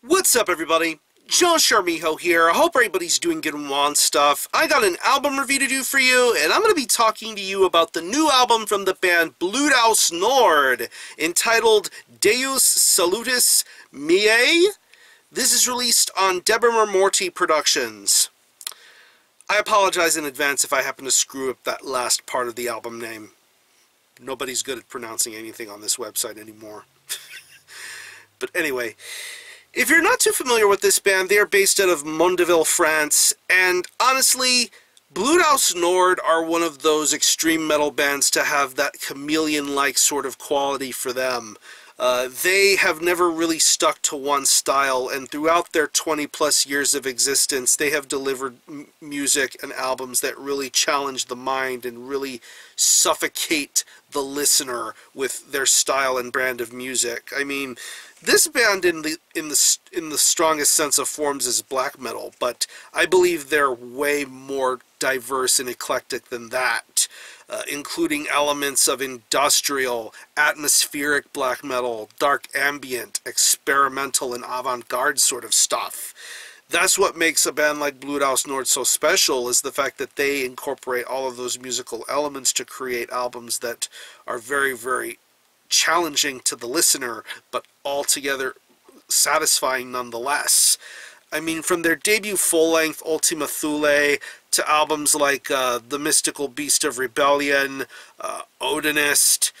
What's up, everybody? Josh Armijo here. I hope everybody's doing good and well and stuff. I got an album review to do for you, and I'm going to be talking to you about the new album from the band Blut Aus Nord, entitled Deus Salutis Meæ. This is released on Debemur Morti Productions. I apologize in advance if I happen to screw up that last part of the album name. Nobody's good at pronouncing anything on this website anymore. But anyway, if you're not too familiar with this band, they are based out of Mondeville, France, and honestly, Blut Aus Nord are one of those extreme metal bands to have that chameleon-like sort of quality for them. They have never really stuck to one style, and throughout their 20-plus years of existence, they have delivered music and albums that really challenge the mind and really suffocate the listener with their style and brand of music. I mean, this band in the strongest sense of forms is black metal, but I believe they're way more diverse and eclectic than that, including elements of industrial, atmospheric black metal, dark ambient, experimental, and avant-garde sort of stuff. That's what makes a band like Blut Aus Nord so special, is the fact that they incorporate all of those musical elements to create albums that are very, very challenging to the listener, but altogether satisfying nonetheless. I mean, from their debut full-length Ultima Thule to albums like The Mystical Beast of Rebellion, Odinist,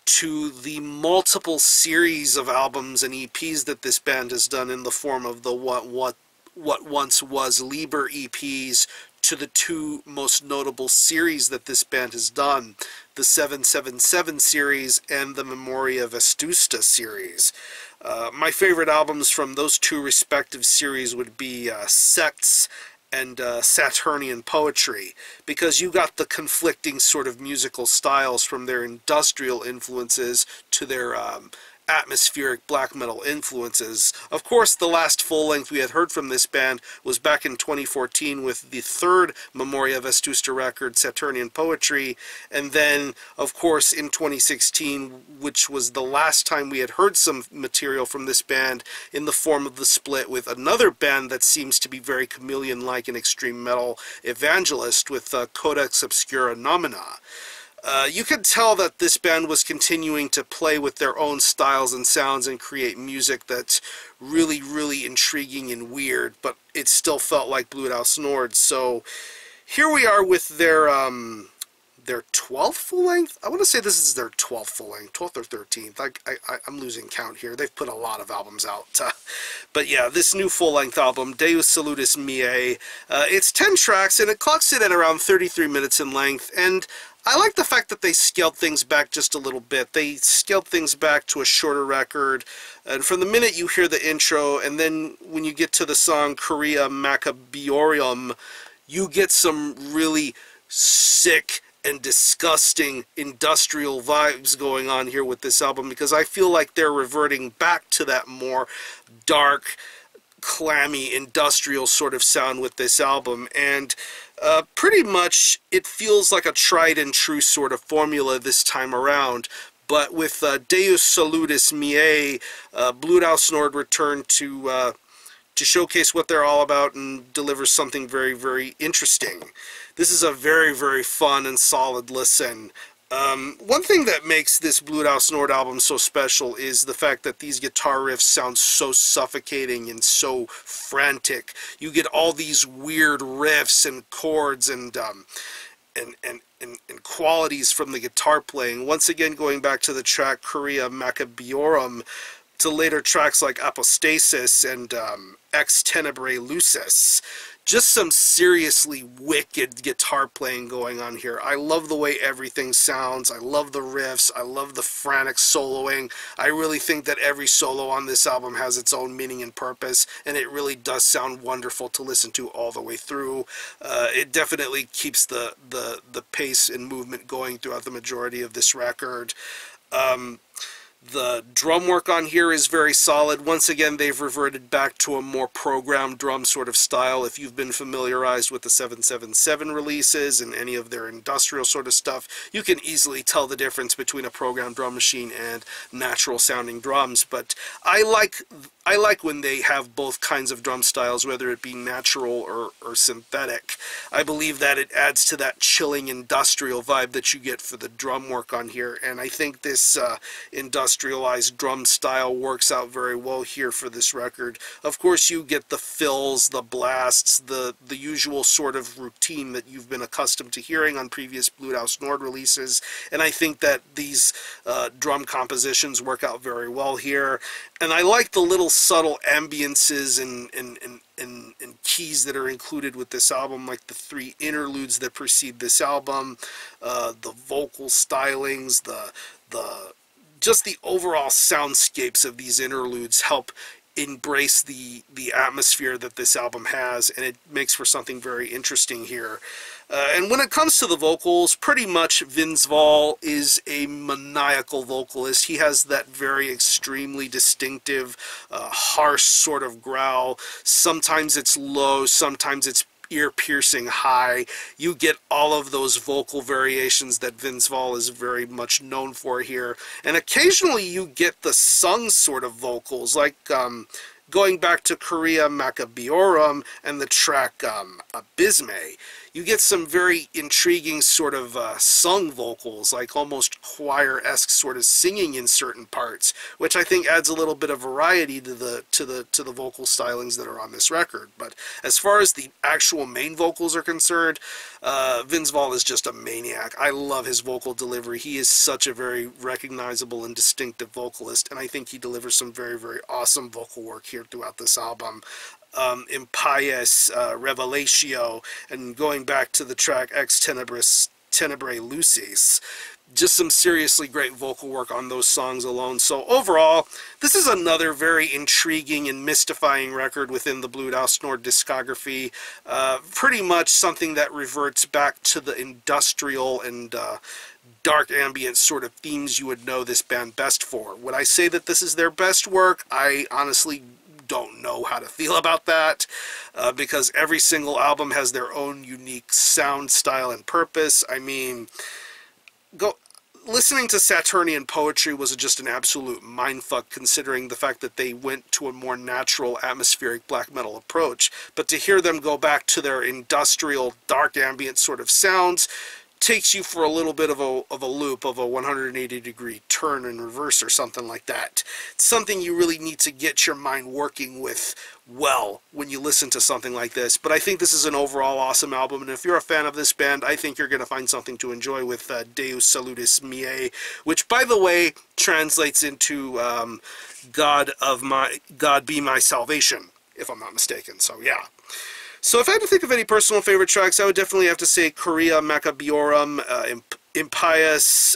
to the multiple series of albums and EPs that this band has done in the form of the what once was Liber EPs, to the two most notable series that this band has done, the 777 series and the Memoria Vestusta series. My favorite albums from those two respective series would be Sects and Saturnian Poetry, because you got the conflicting sort of musical styles from their industrial influences to their atmospheric black metal influences. Of course, the last full-length we had heard from this band was back in 2014 with the third Memoria Vestusta record, Saturnian Poetry, and then, of course, in 2016, which was the last time we had heard some material from this band, in the form of the split with another band that seems to be very chameleon-like in extreme metal, Evangelist, with Codex Obscura Nomina. You could tell that this band was continuing to play with their own styles and sounds and create music that's really, really intriguing and weird, but it still felt like Blut Aus Nord. So here we are with their 12th full-length? I want to say this is their 12th full-length, 12th or 13th. I'm losing count here. They've put a lot of albums out. But yeah, this new full-length album, Deus Salutis Meæ, it's 10 tracks, and it clocks in at around 33 minutes in length, and I like the fact that they scaled things back just a little bit. They scaled things back to a shorter record, and from the minute you hear the intro, and then when you get to the song Curia Macabiorum, you get some really sick and disgusting industrial vibes going on here with this album, because I feel like they're reverting back to that more dark, clammy, industrial sort of sound with this album, and pretty much it feels like a tried and true sort of formula this time around. But with Deus Salutis Meæ, Blut Aus Nord returned to showcase what they're all about and deliver something very, very interesting. This is a very, very fun and solid listen. One thing that makes this Blut Aus Nord album so special is the fact that these guitar riffs sound so suffocating and so frantic. You get all these weird riffs and chords and qualities from the guitar playing. Once again, going back to the track Curia Macabiorum, to later tracks like Apostasis and Ex Tenebrae Lucis. Just some seriously wicked guitar playing going on here. I love the way everything sounds. I love the riffs. I love the frantic soloing. I really think that every solo on this album has its own meaning and purpose, and it really does sound wonderful to listen to all the way through. It definitely keeps the pace and movement going throughout the majority of this record. The drum work on here is very solid. Once again, they've reverted back to a more programmed drum sort of style. If you've been familiarized with the 777 releases and any of their industrial sort of stuff, you can easily tell the difference between a programmed drum machine and natural sounding drums. But I like I like when they have both kinds of drum styles, whether it be natural or synthetic. I believe that it adds to that chilling industrial vibe that you get for the drum work on here, and I think this industrialized drum style works out very well here for this record. Of course, you get the fills, the blasts, the usual sort of routine that you've been accustomed to hearing on previous Blut Aus Nord releases, and I think that these drum compositions work out very well here. And I like the little subtle ambiances and keys that are included with this album, like the 3 interludes that precede this album, the vocal stylings, just the overall soundscapes of these interludes help embrace the atmosphere that this album has, and it makes for something very interesting here. And when it comes to the vocals, pretty much Vince Val is a maniacal vocalist. He has that very extremely distinctive, harsh sort of growl. Sometimes it's low, sometimes it's ear-piercing high. You get all of those vocal variations that Vince Val is very much known for here. And occasionally you get the sung sort of vocals, like going back to Chorea Macabiorum and the track Abysme. You get some very intriguing sort of sung vocals, like almost choir-esque sort of singing in certain parts, which I think adds a little bit of variety to the vocal stylings that are on this record. But as far as the actual main vocals are concerned, Vince Val is just a maniac. I love his vocal delivery. He is such a very recognizable and distinctive vocalist, and I think he delivers some very, very awesome vocal work here throughout this album. Impious, Revelatio, and going back to the track Ex Tenebrae Lucis. Just some seriously great vocal work on those songs alone. So overall, this is another very intriguing and mystifying record within the Blut Aus Nord discography. Pretty much something that reverts back to the industrial and dark ambient sort of themes you would know this band best for. Would I say that this is their best work? I honestly don't know how to feel about that, because every single album has their own unique sound, style, and purpose. I mean, listening to Saturnian Poetry was just an absolute mindfuck, considering the fact that they went to a more natural, atmospheric black metal approach. But to hear them go back to their industrial, dark ambient sort of sounds takes you for a little bit of a loop, of a 180-degree turn and reverse or something like that. It's something you really need to get your mind working with well when you listen to something like this. But I think this is an overall awesome album, and if you're a fan of this band, I think you're going to find something to enjoy with Deus Salutis Meæ, which, by the way, translates into God be my salvation, if I'm not mistaken. So yeah. So if I had to think of any personal favorite tracks, I would definitely have to say Chorea Macabiorum, Impious,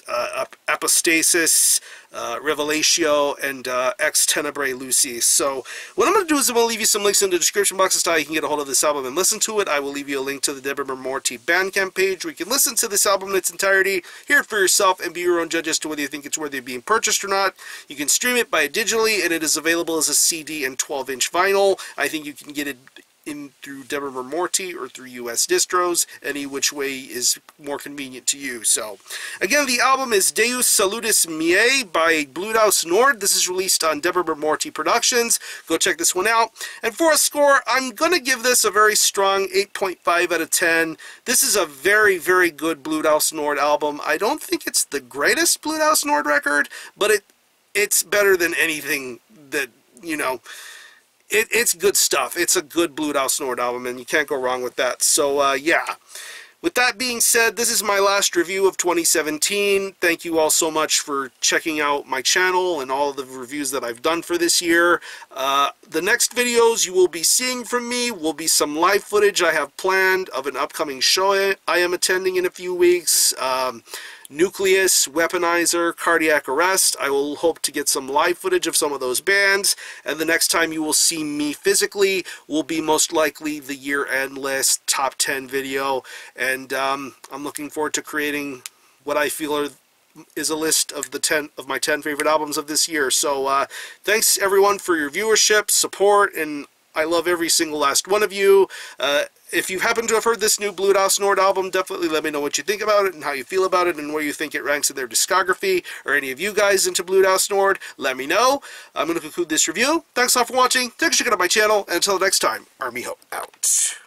Apostasis, Revelatio, and Ex Tenebrae Lucis. So what I'm going to do is I'm going to leave you some links in the description box as to how you can get a hold of this album and listen to it. I will leave you a link to the Debemur Morti Bandcamp page where you can listen to this album in its entirety, hear it for yourself, and be your own judge as to whether you think it's worthy of being purchased or not. You can stream it by digitally, and it is available as a CD and 12-inch vinyl. I think you can get it in through Debemur Morti or through US distros, any which way is more convenient to you. So again, the album is Deus Salutis Meæ by Blut Aus Nord. This is released on Debemur Morti Productions. Go check this one out. And for a score, I'm going to give this a very strong 8.5 out of 10. This is a very, very good Blut Aus Nord album. I don't think it's the greatest Blut Aus Nord record, but it's better than anything that, you know, it's good stuff. It's a good Blut Aus Nord album, and you can't go wrong with that. So, yeah. With that being said, this is my last review of 2017. Thank you all so much for checking out my channel and all of the reviews that I've done for this year. The next videos you will be seeing from me will be some live footage I have planned of an upcoming show I am attending in a few weeks. Nucleus, Weaponizer, Cardiac Arrest. I will hope to get some live footage of some of those bands, and the next time you will see me physically will be most likely the year-end list top 10 video, and I'm looking forward to creating what I feel is a list of my 10 favorite albums of this year. So thanks everyone for your viewership, support, and I love every single last one of you. If you happen to have heard this new Blut Aus Nord album, definitely let me know what you think about it and how you feel about it and where you think it ranks in their discography, or any of you guys into Blut Aus Nord. Let me know. I'm going to conclude this review. Thanks all for watching. Take a check out my channel, and until next time, Armijo out.